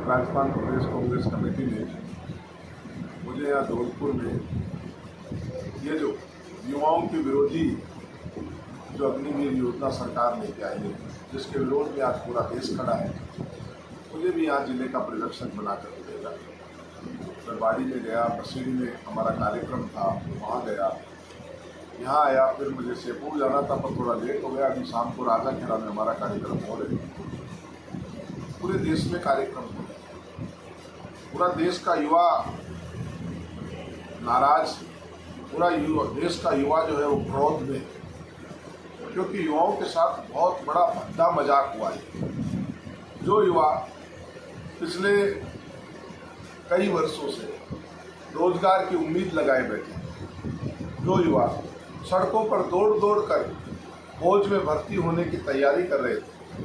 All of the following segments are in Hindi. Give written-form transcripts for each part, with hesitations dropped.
राजस्थान प्रदेश कांग्रेस कमेटी ने मुझे यहाँ धौलपुर में ये जो युवाओं के विरोधी जो अग्निवीर योजना सरकार लेके आई है, जिसके विरोध में आज पूरा देश खड़ा है, मुझे भी यहाँ जिले का परिदर्शक बनाकर मिलेगा। मैं बाड़ी में गया, बसीरी में हमारा कार्यक्रम था, वहाँ गया, यहाँ आया, फिर मुझे सेपुर जाना था पर थोड़ा लेट हो गया। अभी शाम को राजाखेड़ा में हमारा कार्यक्रम हो रहे हैं। पूरे देश में कार्यक्रम हो रहे हैं, पूरा देश का युवा नाराज, पूरा देश का युवा जो है वो क्रोध में, क्योंकि युवाओं के साथ बहुत बड़ा भद्दा मजाक हुआ है। जो युवा पिछले कई वर्षों से रोजगार की उम्मीद लगाए बैठे, जो युवा सड़कों पर दौड़ दौड़ कर फौज में भर्ती होने की तैयारी कर रहे थे,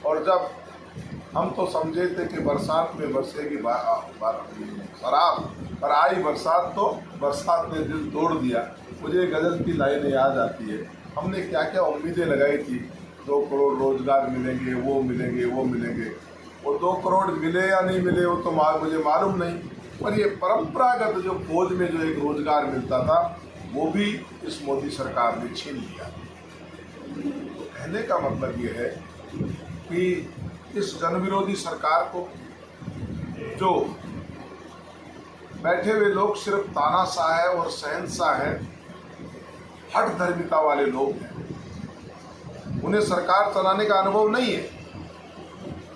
और जब हम तो समझे थे कि बरसात में बरसेगी शराब, पर आई बरसात तो बरसात ने दिल तोड़ दिया। मुझे गजल की लाइनें याद आती है, हमने क्या क्या उम्मीदें लगाई थी, 2 करोड़ रोजगार मिलेंगे, वो मिलेंगे, वो मिलेंगे। वो 2 करोड़ मिले या नहीं मिले वो तो मुझे मालूम नहीं, पर ये परंपरागत जो फौज में जो एक रोजगार मिलता था वो भी इस मोदी सरकार ने छीन लिया। तो कहने का मतलब ये है कि इस जनविरोधी सरकार को जो बैठे हुए लोग सिर्फ तानाशाह है और शहंशाह है, हठ धर्मिता वाले लोग हैं, उन्हें सरकार चलाने का अनुभव नहीं है,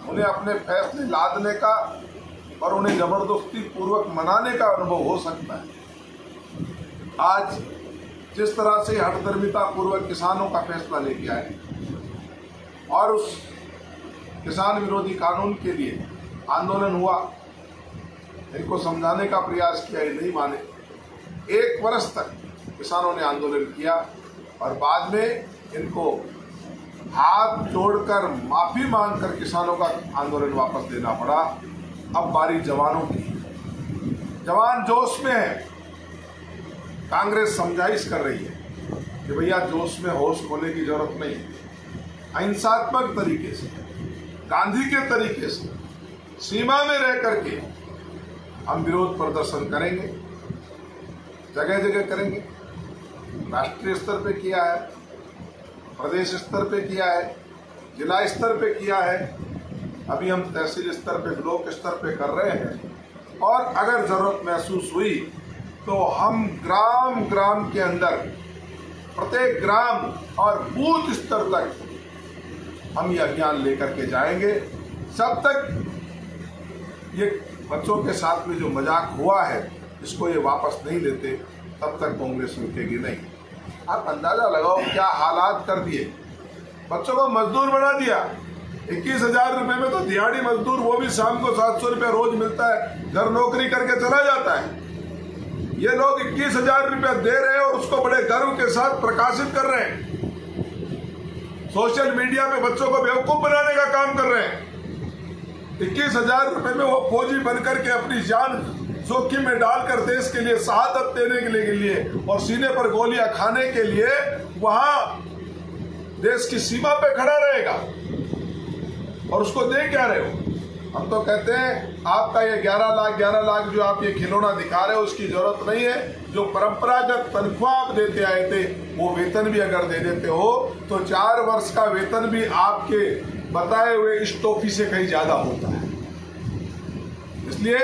उन्हें अपने फैसले लादने का और उन्हें जबरदस्ती पूर्वक मनाने का अनुभव हो सकता है। आज जिस तरह से हठ धर्मिता पूर्वक किसानों का फैसला लेके आए और उस किसान विरोधी कानून के लिए आंदोलन हुआ, इनको समझाने का प्रयास किया, ये नहीं माने। 1 वर्ष तक किसानों ने आंदोलन किया और बाद में इनको हाथ जोड़कर माफी मांगकर किसानों का आंदोलन वापस लेना पड़ा। अब बारी जवानों की, जवान जोश में है। कांग्रेस समझाइश कर रही है कि भैया जोश में होश खोने की जरूरत नहीं है, अहिंसात्मक तरीके से, गांधी के तरीके से, सीमा में रह करके हम विरोध प्रदर्शन करेंगे, जगह जगह करेंगे। राष्ट्रीय स्तर पे किया है, प्रदेश स्तर पे किया है, जिला स्तर पे किया है, अभी हम तहसील स्तर पे, ब्लॉक स्तर पे कर रहे हैं, और अगर जरूरत महसूस हुई तो हम ग्राम ग्राम के अंदर, प्रत्येक ग्राम और बूथ स्तर तक हम ये अभियान लेकर के जाएंगे। जब तक ये बच्चों के साथ में जो मजाक हुआ है इसको ये वापस नहीं लेते, तब तक कांग्रेस रुकेगी नहीं। आप अंदाजा लगाओ क्या हालात कर दिए, बच्चों को मजदूर बना दिया। 21,000 रुपये में तो दिहाड़ी मजदूर, वो भी शाम को 700 रुपये रोज मिलता है, घर नौकरी करके चला जाता है। ये लोग 21,000 रुपये दे रहे हैं और उसको बड़े गर्व के साथ प्रकाशित कर रहे हैं, सोशल मीडिया में बच्चों को बेवकूफ बनाने का काम कर रहे हैं। 21,000 रुपये में वो फौजी बनकर के अपनी जान जोखिम में डालकर देश के लिए शहादत देने के लिए और सीने पर गोलियां खाने के लिए वहां देश की सीमा पे खड़ा रहेगा, और उसको दे क्या रहे हो? हम तो कहते हैं आपका ये 11 लाख जो आप ये खिलौना दिखा रहे हो उसकी जरूरत नहीं है। जो परंपरागत तनख्वाह आप देते आए थे वो वेतन भी अगर दे देते हो तो 4 वर्ष का वेतन भी आपके बताए हुए इस टॉफी से कहीं ज्यादा होता है। इसलिए,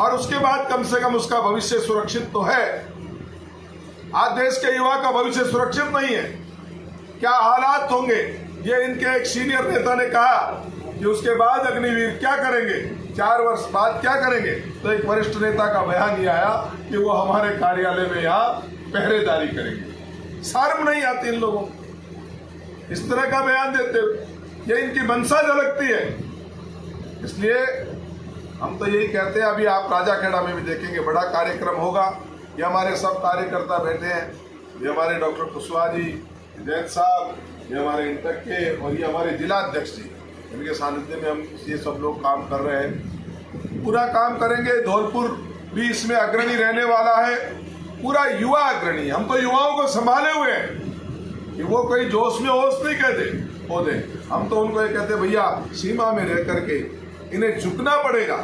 और उसके बाद कम से कम उसका भविष्य सुरक्षित तो है। आज देश के युवा का भविष्य सुरक्षित नहीं है। क्या हालात होंगे, ये इनके एक सीनियर नेता ने कहा कि उसके बाद अग्निवीर क्या करेंगे, 4 वर्ष बाद क्या करेंगे। तो एक वरिष्ठ नेता का बयान ये आया कि वो हमारे कार्यालय में यहाँ पहरेदारी करेंगे। शर्म नहीं आती इन लोगों को इस तरह का बयान देते हुए, ये इनकी मंशा झलकती है। इसलिए हम तो यही कहते हैं, अभी आप राजाखेड़ा में भी देखेंगे बड़ा कार्यक्रम होगा। ये हमारे सब कार्यकर्ता बैठे हैं, ये हमारे डॉक्टर कुशवाहा जी, जैन साहब, ये हमारे इंटक के, और ये हमारे जिला अध्यक्ष जी, इनके सानिध्य में हम ये सब लोग काम कर रहे हैं। पूरा काम करेंगे। धौलपुर भी इसमें अग्रणी रहने वाला है, पूरा युवा अग्रणी। हम तो युवाओं को संभाले हुए हैं कि वो कोई जोश में होश नहीं कहते होते। हम तो उनको ये कहते भैया सीमा में रह करके इन्हें झुकना पड़ेगा।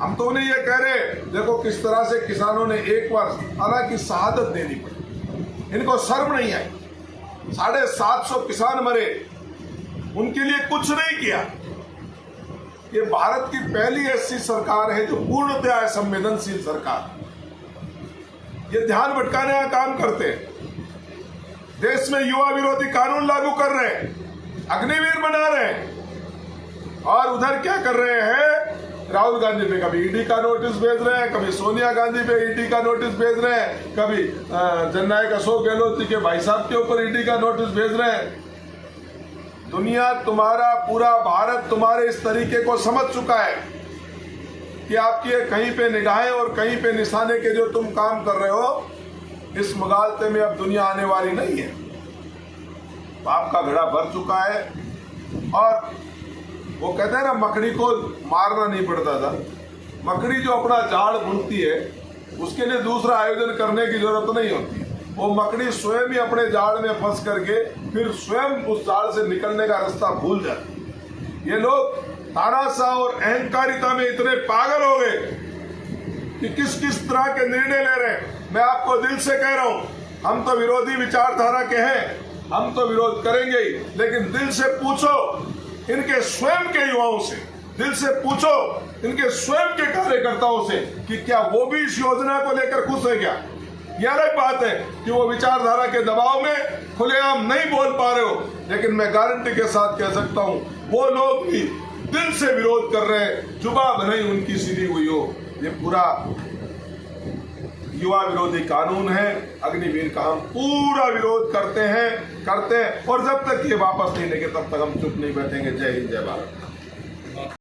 हम तो उन्हें ये कह रहे, देखो किस तरह से किसानों ने एक बार हालांकि शहादत देनी पड़ी, इनको शर्म नहीं आई। 750 किसान मरे, उनके लिए कुछ नहीं किया। ये भारत की पहली ऐसी सरकार है जो पूर्णतया है संवेदनशील सरकार। ये ध्यान भटकाने का काम करते हैं, देश में युवा विरोधी कानून लागू कर रहे हैं, अग्निवीर बना रहे हैं, और उधर क्या कर रहे हैं, राहुल गांधी पे कभी ईडी का नोटिस भेज रहे हैं, कभी सोनिया गांधी पे ईडी का नोटिस भेज रहे हैं, कभी जननायक अशोक गहलोत जी के भाई साहब के ऊपर ईडी का नोटिस भेज रहे हैं। दुनिया तुम्हारा, पूरा भारत तुम्हारे इस तरीके को समझ चुका है कि आपकी कहीं पे निगाहें और कहीं पे निशाने के जो तुम काम कर रहे हो, इस मुगालते में अब दुनिया आने वाली नहीं है। पाप का घड़ा भर चुका है। और वो कहते हैं ना, मकड़ी को मारना नहीं पड़ता था। मकड़ी जो अपना जाल बुनती है, उसके लिए दूसरा आयोजन करने की जरूरत नहीं होती। वो मकड़ी स्वयं ही अपने जाल में फंस करके फिर स्वयं उस जाल से निकलने का रास्ता भूल जाती। ये लोग तानाशाह और अहंकारिता में इतने पागल हो गए कि किस किस तरह के निर्णय ले रहे हैं। मैं आपको दिल से कह रहा हूं, हम तो विरोधी विचारधारा के हैं, हम तो विरोध करेंगे ही, लेकिन दिल से पूछो इनके स्वयं के युवाओं से, दिल से पूछो इनके स्वयं के कार्यकर्ताओं से कि क्या वो भी इस योजना को लेकर खुश है क्या। यह अलग बात है कि वो विचारधारा के दबाव में खुलेआम नहीं बोल पा रहे हो, लेकिन मैं गारंटी के साथ कह सकता हूं वो लोग भी दिल से विरोध कर रहे हैं, जुबान नहीं उनकी सीधी हुई हो। ये पूरा युवा विरोधी कानून है, अग्निवीर का हम पूरा विरोध करते हैं, और जब तक ये वापस नहीं लेंगे तब तक हम चुप नहीं बैठेंगे। जय हिंद, जय भारत।